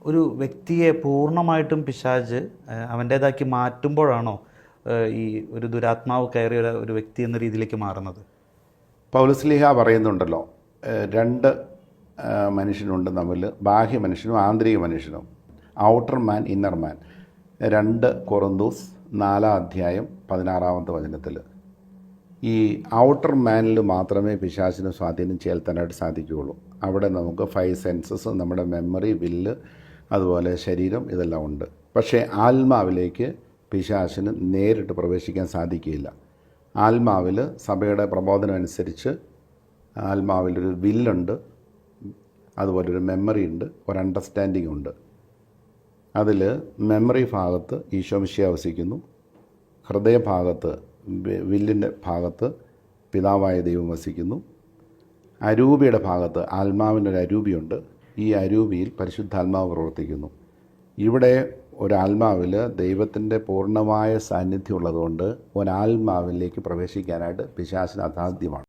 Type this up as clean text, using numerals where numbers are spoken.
ഒരു വ്യക്തിയെ പൂർണ്ണമായിട്ടും പിശാച് അവൻ്റേതാക്കി മാറ്റുമ്പോഴാണോ ഈ ഒരു ദുരാത്മാവ് കയറിയ ഒരു വ്യക്തി എന്ന രീതിയിലേക്ക് മാറുന്നത്? പൗലോസ്ലീഹ പറയുന്നുണ്ടല്ലോ, രണ്ട് മനുഷ്യനുണ്ട് തമ്മിൽ, ബാഹ്യ മനുഷ്യനും ആന്തരിക മനുഷ്യനും, ഔട്ടർ മാൻ ഇന്നർ മാൻ. 2 കൊറിന്തോസ് 4:16 ഈ ഔട്ടർ മാനിൽ മാത്രമേ പിശാചിന് സ്വാധീനം ചെലുത്താനായിട്ട് സാധിക്കുകയുള്ളൂ. അവിടെ നമുക്ക് 5 സെൻസസ്, നമ്മുടെ മെമ്മറി, വില്ല്, അതുപോലെ ശരീരം, ഇതെല്ലാം ഉണ്ട്. പക്ഷേ ആത്മാവിലേക്ക് പിശാചിന് നേരിട്ട് പ്രവേശിക്കാൻ സാധിക്കുകയില്ല. ആത്മാവിൽ സഭയുടെ പ്രബോധനം അനുസരിച്ച് ആത്മാവിലൊരു വില്ലുണ്ട്, അതുപോലെ ഒരു മെമ്മറി ഉണ്ട്, ഒരു അണ്ടർസ്റ്റാൻഡിംഗ് ഉണ്ട്. അതിൽ മെമ്മറി ഭാഗത്ത് ഈശോ മിശിഹാ വസിക്കുന്നു, ഹൃദയഭാഗത്ത് വില്ലിൻ്റെ ഭാഗത്ത് പിതാവായ ദൈവം വസിക്കുന്നു, അരൂപിയുടെ ഭാഗത്ത് ആത്മാവിൻ്റെ ഒരു അരൂപിയുണ്ട്, ഈ അരൂപിയിൽ പരിശുദ്ധാത്മാവ് പ്രവർത്തിക്കുന്നു. ഇവിടെ ഒരാത്മാവിൽ ദൈവത്തിൻ്റെ പൂർണ്ണമായ സാന്നിധ്യം ഉള്ളതുകൊണ്ട് ഒരാത്മാവിലേക്ക് പ്രവേശിക്കാനായിട്ട് പിശാചിന് അസാധ്യമാണ്.